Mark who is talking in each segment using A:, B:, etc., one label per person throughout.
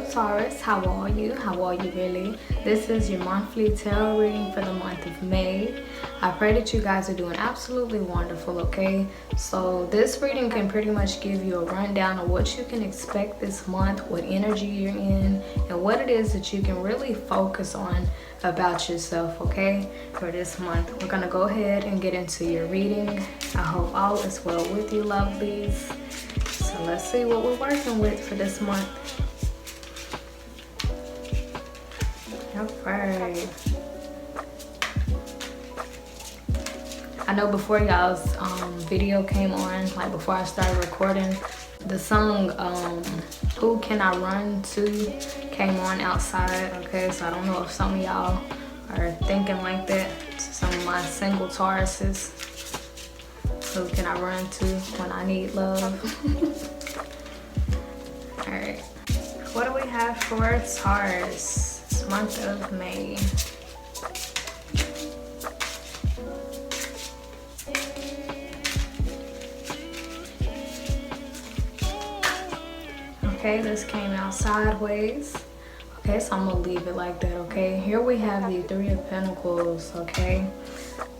A: up, Taurus? How are you? How are you really? This is your monthly tarot reading for the month of May. I pray that you guys are doing absolutely wonderful, okay? So this reading can pretty much give you a rundown of what you can expect this month, what energy you're in, and what it is that you can really focus on about yourself, okay? For this month, we're gonna go ahead and get into your reading. I hope all is well with you, lovelies. So let's see what we're working with for this month. Alright. I know before y'all's video came on, like before I started recording, the song Who Can I Run To came on outside, okay? So I don't know if some of y'all are thinking like that. Some of my single Tauruses. Who can I run to when I need love? Alright. What do we have for Taurus this month of May? Okay, this came out sideways. Okay, so I'm gonna leave it like that, okay? Here we have the Three of Pentacles, okay?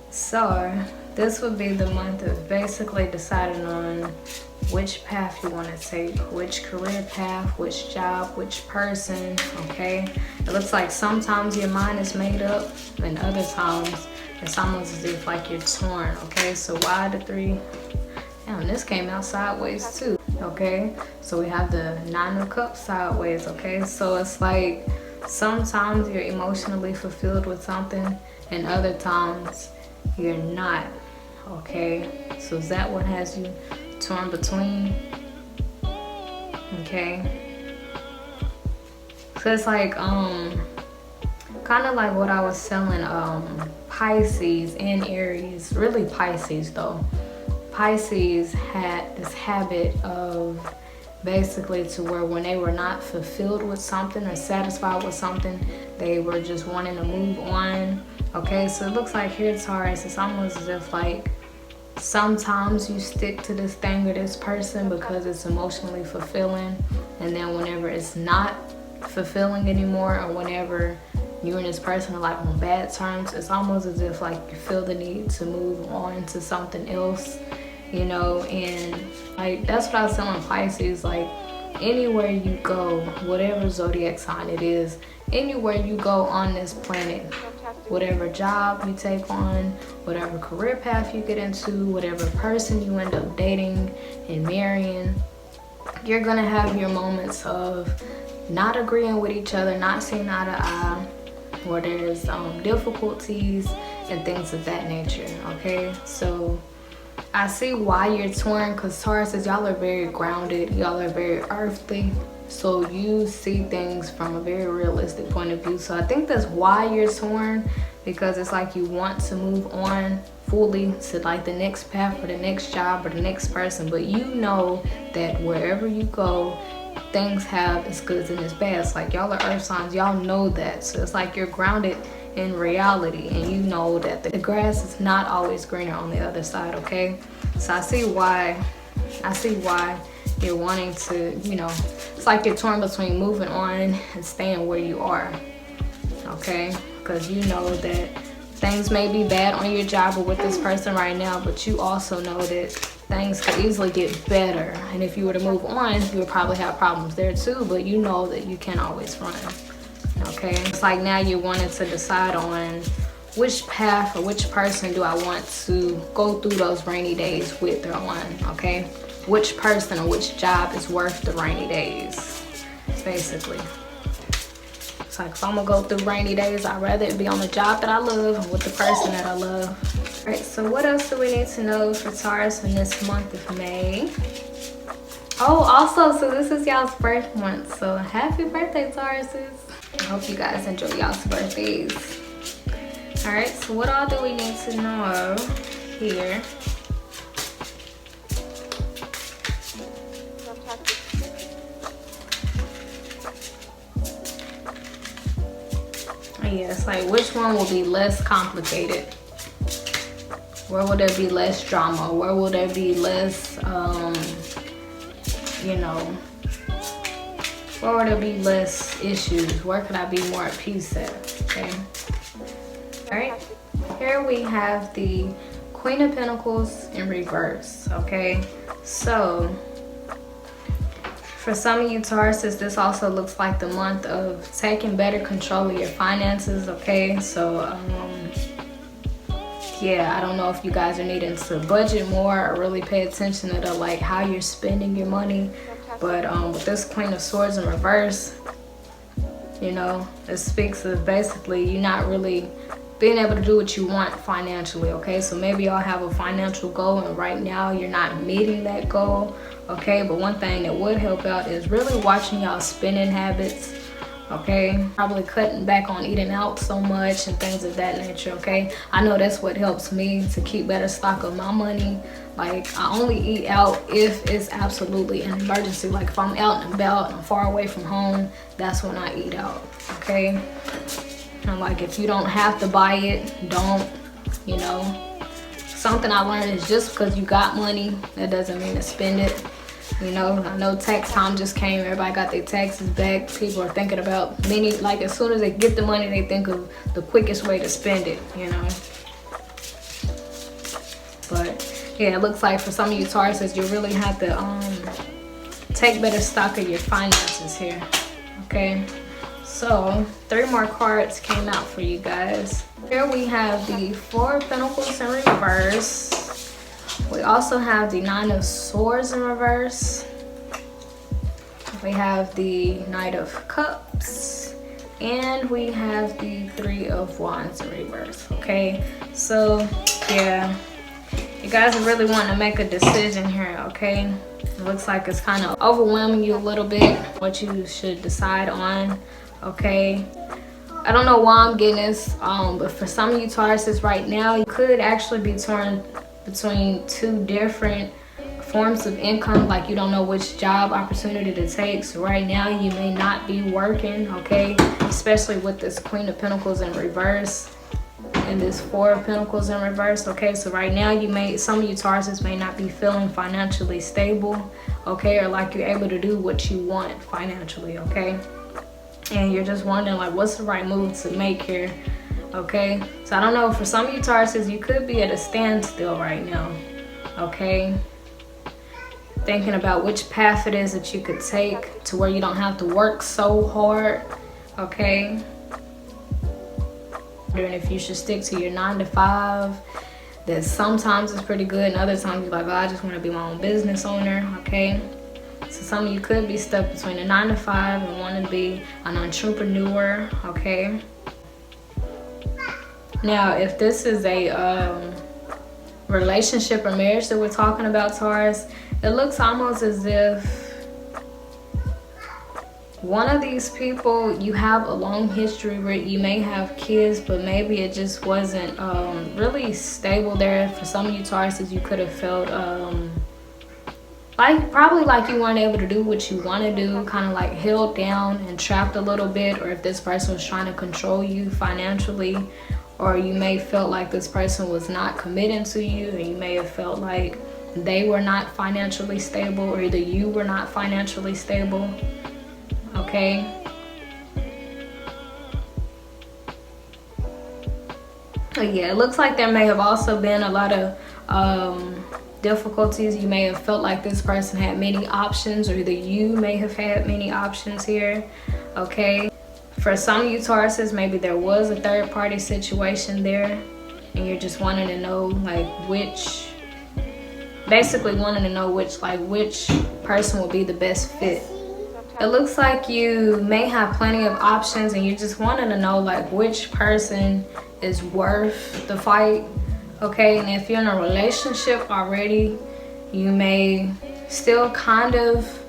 A: So this would be the month of basically deciding on which path you want to take, which career path, which job, which person, okay? It looks like sometimes your mind is made up and other times it's almost as if like you're torn, okay? So why the three? Damn, this came out sideways too, okay? So we have the Nine of Cups sideways, okay? So it's like sometimes you're emotionally fulfilled with something and other times you're not, okay? So is that what has you torn between? Okay. So it's like kind of like what I was selling Pisces and Aries, really Pisces though. Pisces had this habit of basically to where when they were not fulfilled with something or satisfied with something, they were just wanting to move on. Okay, so it looks like here, Taurus, it's almost as if like sometimes you stick to this thing or this person because it's emotionally fulfilling, and then whenever it's not fulfilling anymore, or whenever you and this person are like on bad terms, it's almost as if like you feel the need to move on to something else, you know. And like that's what I was telling Pisces, like anywhere you go, whatever zodiac sign it is, anywhere you go on this planet, whatever job you take on, whatever career path you get into, whatever person you end up dating and marrying, you're gonna have your moments of not agreeing with each other, not seeing eye to eye, where there's difficulties and things of that nature, okay? So I see why you're torn, because Tauruses, y'all are very grounded, y'all are very earthly, so you see things from a very realistic point of view. So I think that's why you're torn, because it's like you want to move on fully to like the next path or the next job or the next person, but you know that wherever you go, things have its goods and its bads. Like y'all are earth signs, y'all know that. So it's like you're grounded in reality, and you know that the grass is not always greener on the other side, okay? So I see why you're wanting to, you know, it's like you're torn between moving on and staying where you are, okay? Because you know that things may be bad on your job or with this person right now, but you also know that things could easily get better, and if you were to move on, you would probably have problems there too, but you know that you can't always run, okay? It's like now you're wanting to decide on which path or which person do I want to go through those rainy days with or on, okay? Which person or which job is worth the rainy days, basically. It's like if I'm gonna go through rainy days, I'd rather it be on the job that I love and with the person that I love. All right, so what else do we need to know for Taurus in this month of May? Oh, also, so this is y'all's birth month, so happy birthday, Tauruses. I hope you guys enjoy y'all's birthdays. All right, so what all do we need to know here? Yes, like which one will be less complicated? Where will there be less drama? Where will there be less, you know, Where would there be less issues? Where could I be more at peace at? Okay. All right. Here we have the Queen of Pentacles in reverse. Okay. So for some of you Tauruses, this also looks like the month of taking better control of your finances. Okay. So yeah, I don't know if you guys are needing to budget more or really pay attention to like how you're spending your money. But with this Queen of Swords in reverse, you know, it speaks of basically you not really being able to do what you want financially. Okay, so maybe y'all have a financial goal and right now you're not meeting that goal. Okay, but one thing that would help out is really watching y'all spending habits. Okay, probably cutting back on eating out so much and things of that nature. Okay, I know that's what helps me to keep better stock of my money. Like, I only eat out if it's absolutely an emergency. Like if I'm out and about and far away from home, that's when I eat out. Okay, and like if you don't have to buy it, don't. You know, something I learned is just because you got money, that doesn't mean to spend it. You know, I know tax time just came. Everybody got their taxes back. People are thinking about like as soon as they get the money, they think of the quickest way to spend it, you know. But yeah, it looks like for some of you Tauruses, you really have to take better stock of your finances here. Okay, so 3 more cards came out for you guys. Here we have the 4 of Pentacles in reverse. We also have the 9 of Swords in reverse. We have the Knight of Cups. And we have the 3 of Wands in reverse. Okay, so yeah, you guys are really wanting to make a decision here. Okay, it looks like it's kind of overwhelming you a little bit what you should decide on. Okay, I don't know why I'm getting this, but for some of you Tauruses right now, you could actually be torn between 2 different forms of income. Like you don't know which job opportunity to take. So right now you may not be working. Okay, especially with this Queen of Pentacles in reverse and this 4 of Pentacles in reverse. Okay, so right now some of you Tauruses may not be feeling financially stable. Okay, or like you're able to do what you want financially. Okay, and you're just wondering like what's the right move to make here. Okay, so I don't know, for some of you Tauruses, you could be at a standstill right now. Okay, thinking about which path it is that you could take to where you don't have to work so hard. Okay, wondering if you should stick to your 9 to 5. That sometimes is pretty good and other times you're like, oh, I just want to be my own business owner. Okay, so some of you could be stuck between a 9 to 5 and want to be an entrepreneur. Okay, now if this is a relationship or marriage that we're talking about, Taurus, it looks almost as if one of these people, you have a long history where you may have kids, but maybe it just wasn't really stable there. For some of you Tauruses, you could have felt probably like you weren't able to do what you want to do, kind of like held down and trapped a little bit, or if this person was trying to control you financially, or you may felt like this person was not committing to you, and you may have felt like they were not financially stable, or either you were not financially stable. Okay, but yeah, it looks like there may have also been a lot of difficulties. You may have felt like this person had many options, or either you may have had many options here. Okay, for some of you Tauruses, maybe there was a third-party situation there, and you're just wanting to know like which person will be the best fit. It looks like you may have plenty of options and you're just wanting to know like which person is worth the fight. Okay, and if you're in a relationship already, you may still kind of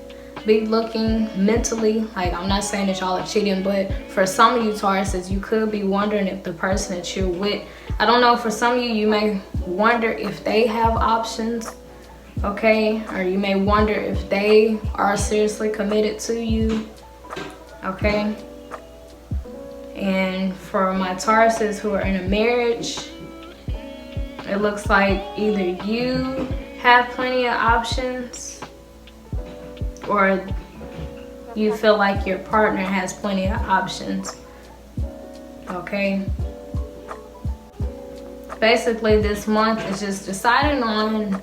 A: be looking mentally, like, I'm not saying that y'all are cheating, but for some of you Tauruses, you could be wondering if the person that you're with, I don't know, for some of you, you may wonder if they have options. Okay, or you may wonder if they are seriously committed to you. Okay, and for my Tauruses who are in a marriage, it looks like either you have plenty of options, or you feel like your partner has plenty of options. Okay? Basically, this month is just deciding on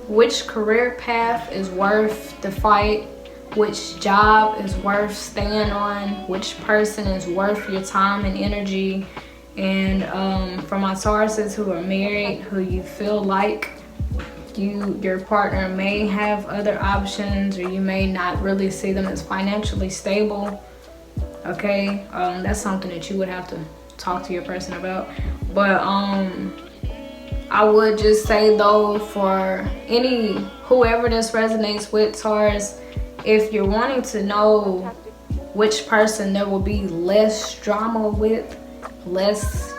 A: which career path is worth the fight, which job is worth staying on, which person is worth your time and energy. And for my Tauruses who are married, who you feel like your partner may have other options, or you may not really see them as financially stable, okay, that's something that you would have to talk to your person about. But I would just say though, for whoever this resonates with, Taurus, if you're wanting to know which person there will be less drama with, less,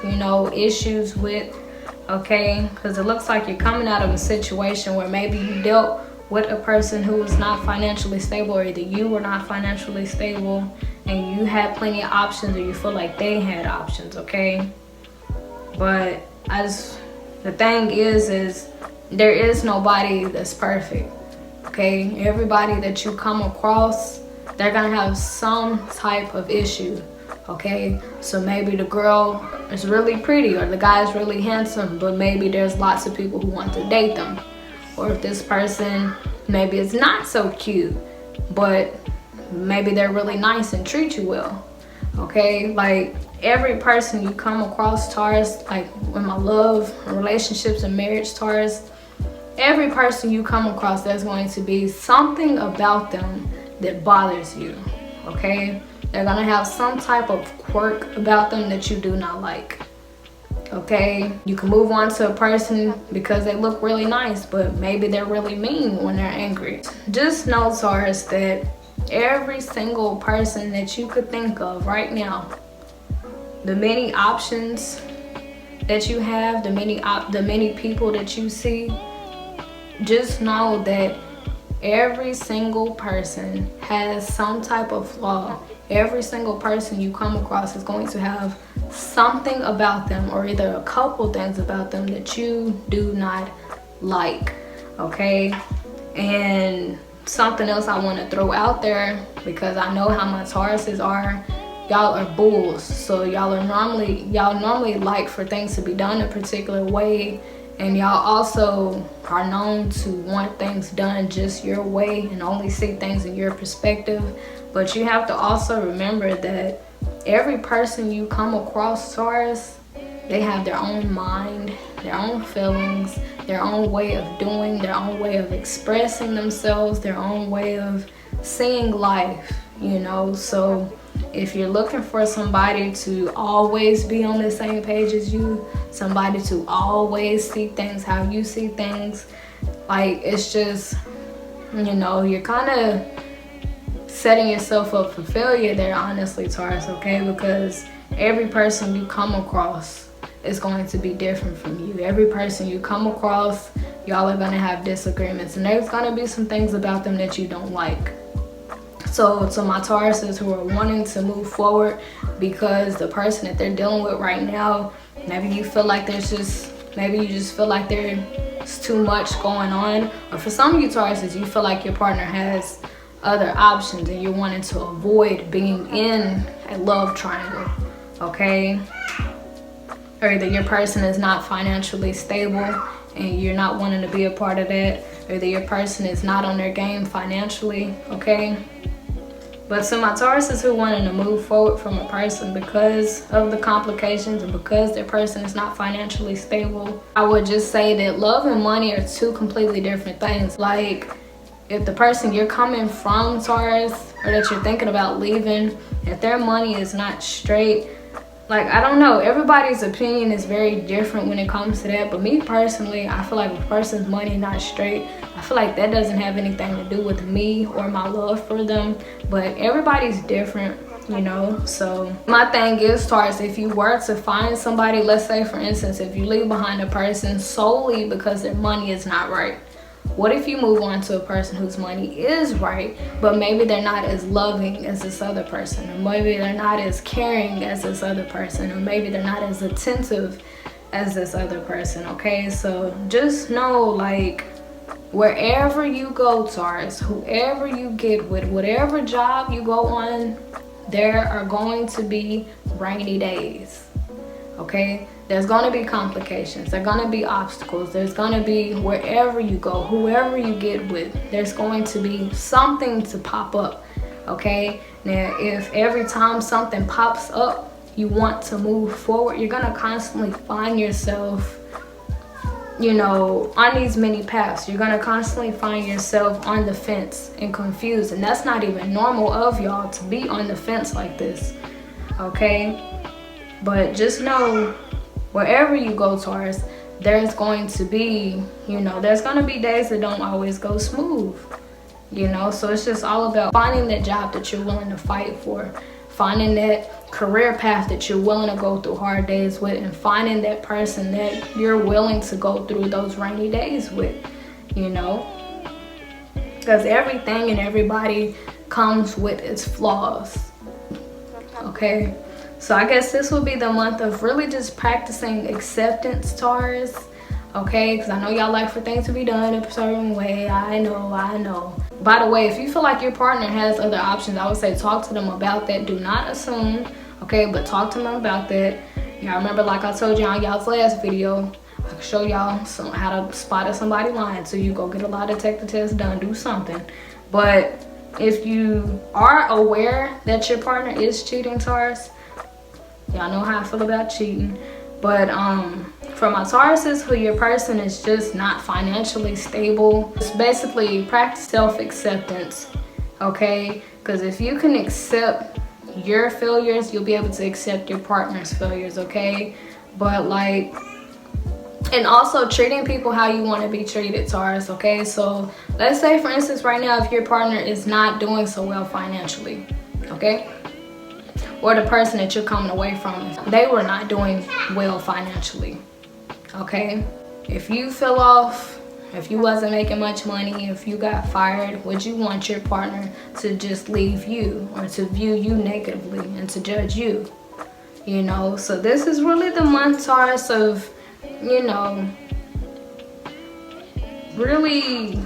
A: issues with, okay, because it looks like you're coming out of a situation where maybe you dealt with a person who was not financially stable, or either you were not financially stable and you had plenty of options, or you feel like they had options, okay? But the thing is there is nobody that's perfect, okay? Everybody that you come across, they're gonna have some type of issue, okay? So maybe the girl is really pretty, or the guy is really handsome, but maybe there's lots of people who want to date them. Or if this person maybe is not so cute, but maybe they're really nice and treat you well, okay? Like, every person you come across, Taurus, like in my love, relationships, and marriage, Taurus, every person you come across, there's going to be something about them that bothers you, okay? They're gonna have some type of quirk about them that you do not like, okay? You can move on to a person because they look really nice, but maybe they're really mean when they're angry. Just know, Taurus, that every single person that you could think of right now, the many options that you have, the many people that you see, just know that every single person has some type of flaw. Every single person you come across is going to have something about them, or either a couple things about them that you do not like, okay? And something else I want to throw out there, because I know how my Tauruses are. Y'all are bulls, so y'all normally like for things to be done a particular way, and y'all also are known to want things done just your way and only see things in your perspective. But you have to also remember that every person you come across, Taurus, they have their own mind, their own feelings, their own way of doing, their own way of expressing themselves, their own way of seeing life, So if you're looking for somebody to always be on the same page as you, somebody to always see things how you see things, like, it's just, you're kind of setting yourself up for failure there, honestly, Taurus, okay? Because every person you come across is going to be different from you. Every person you come across, y'all are going to have disagreements, and there's going to be some things about them that you don't like. So to my Tauruses who are wanting to move forward because the person that they're dealing with right now, maybe you feel like you just feel like there's too much going on. Or for some of you Tauruses, you feel like your partner has other options and you're wanting to avoid being in a love triangle, okay? Or either your person is not financially stable and you're not wanting to be a part of that, or either your person is not on their game financially, okay? But to my Tauruses who wanting to move forward from a person because of the complications and because their person is not financially stable, I would just say that love and money are two completely different things. Like, if the person you're coming from, Taurus, or that you're thinking about leaving, if their money is not straight, like, I don't know, everybody's opinion is very different when it comes to that. But me personally, I feel like if a person's money not straight, I feel like that doesn't have anything to do with me or my love for them. But everybody's different, So my thing is, Taurus, if you were to find somebody, let's say for instance, if you leave behind a person solely because their money is not right, what if you move on to a person whose money is right, but maybe they're not as loving as this other person, or maybe they're not as caring as this other person, or maybe they're not as attentive as this other person, okay? So just know, like, wherever you go, Taurus, whoever you get with, whatever job you go on, there are going to be rainy days, okay? There's going to be complications. There's going to be obstacles. There's going to be, wherever you go, whoever you get with, there's going to be something to pop up, okay? Now, if every time something pops up, you want to move forward, you're going to constantly find yourself, you know, on these many paths. You're going to constantly find yourself on the fence and confused. And that's not even normal of y'all to be on the fence like this, okay? But just know, wherever you go, Taurus, there's going to be, you know, there's going to be days that don't always go smooth, you know? So it's just all about finding that job that you're willing to fight for, finding that career path that you're willing to go through hard days with, and finding that person that you're willing to go through those rainy days with, you know? Because everything and everybody comes with its flaws, okay? So I guess this will be the month of really just practicing acceptance, Taurus, okay? Because I know y'all like for things to be done a certain way. I know. By the way, if you feel like your partner has other options, I would say talk to them about that. Do not assume, okay? But talk to them about that. Y'all remember, like I told you on y'all's last video, I can show y'all how to spot if somebody lying. So you go get a lie detector test done, do something. But if you are aware that your partner is cheating, Taurus, y'all know how I feel about cheating. But for my Tauruses who your person is just not financially stable, it's basically practice self-acceptance, okay? Because if you can accept your failures, you'll be able to accept your partner's failures, okay? But like, and also treating people how you want to be treated, Taurus, okay? So let's say, for instance, right now, if your partner is not doing so well financially, okay? Or the person that you're coming away from, they were not doing well financially, okay? If you fell off, if you wasn't making much money, if you got fired, would you want your partner to just leave you, or to view you negatively and to judge you, you know? So this is really the month, Taurus, of, you know, really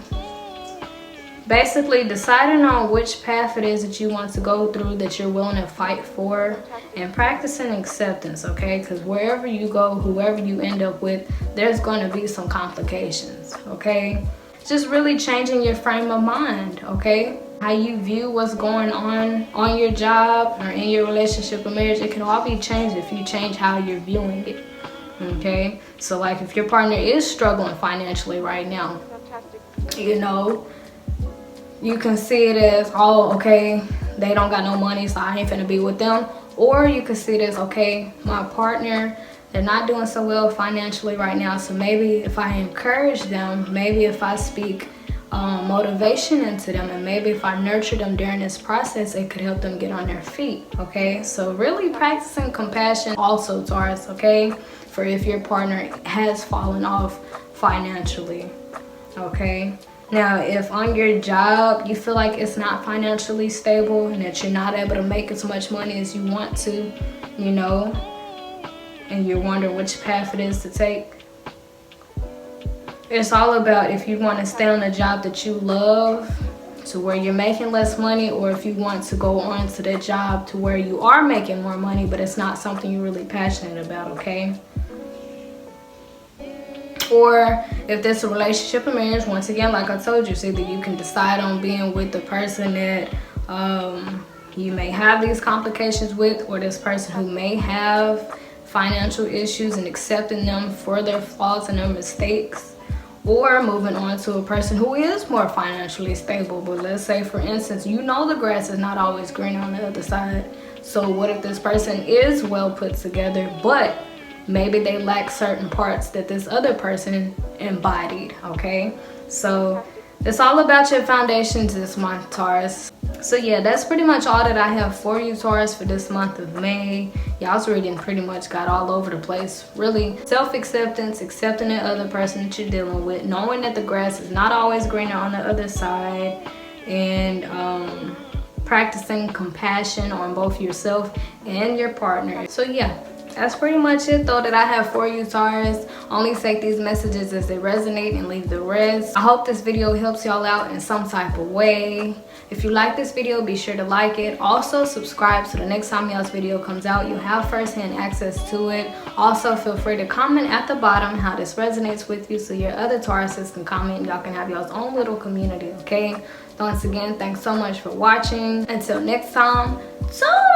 A: basically deciding on which path it is that you want to go through, that you're willing to fight for, and practicing acceptance, okay? Because wherever you go, whoever you end up with, there's going to be some complications, okay? Just really changing your frame of mind, okay? How you view what's going on your job or in your relationship or marriage, it can all be changed if you change how you're viewing it, okay? So like, if your partner is struggling financially right now, you know, you can see it as, oh, okay, they don't got no money, so I ain't finna be with them. Or you can see it as, okay, my partner, they're not doing so well financially right now, so maybe if I encourage them, maybe if I speak motivation into them, and maybe if I nurture them during this process, it could help them get on their feet, okay? So really practicing compassion also, Taurus, okay? For if your partner has fallen off financially, okay? Now, if on your job you feel like it's not financially stable and that you're not able to make as much money as you want to, you know, and you're wondering which path it is to take, it's all about if you want to stay on a job that you love to where you're making less money, or if you want to go on to that job to where you are making more money, but it's not something you're really passionate about, okay? Or if there's a relationship or marriage, once again, like I told you, so either you can decide on being with the person that you may have these complications with, or this person who may have financial issues, and accepting them for their flaws and their mistakes, or moving on to a person who is more financially stable. But let's say, for instance, you know the grass is not always greener on the other side. So what if this person is well put together, but maybe they lack certain parts that this other person embodied, okay? So it's all about your foundations this month, Taurus. So yeah, that's pretty much all that I have for you, Taurus, for this month of May. Y'all's reading pretty much got all over the place. Really, self-acceptance, accepting the other person that you're dealing with, knowing that the grass is not always greener on the other side, and practicing compassion on both yourself and your partner. So yeah, that's pretty much it though that I have for you, Taurus. Only take these messages as they resonate and leave the rest. I hope this video helps y'all out in some type of way. If you like this video, be sure to like it. Also subscribe so the next time y'all's video comes out, you have first-hand access to it. Also feel free to comment at the bottom how this resonates with you so your other Tauruses can comment and y'all can have y'all's own little community, okay? Once again, thanks so much for watching. Until next time, Taurus!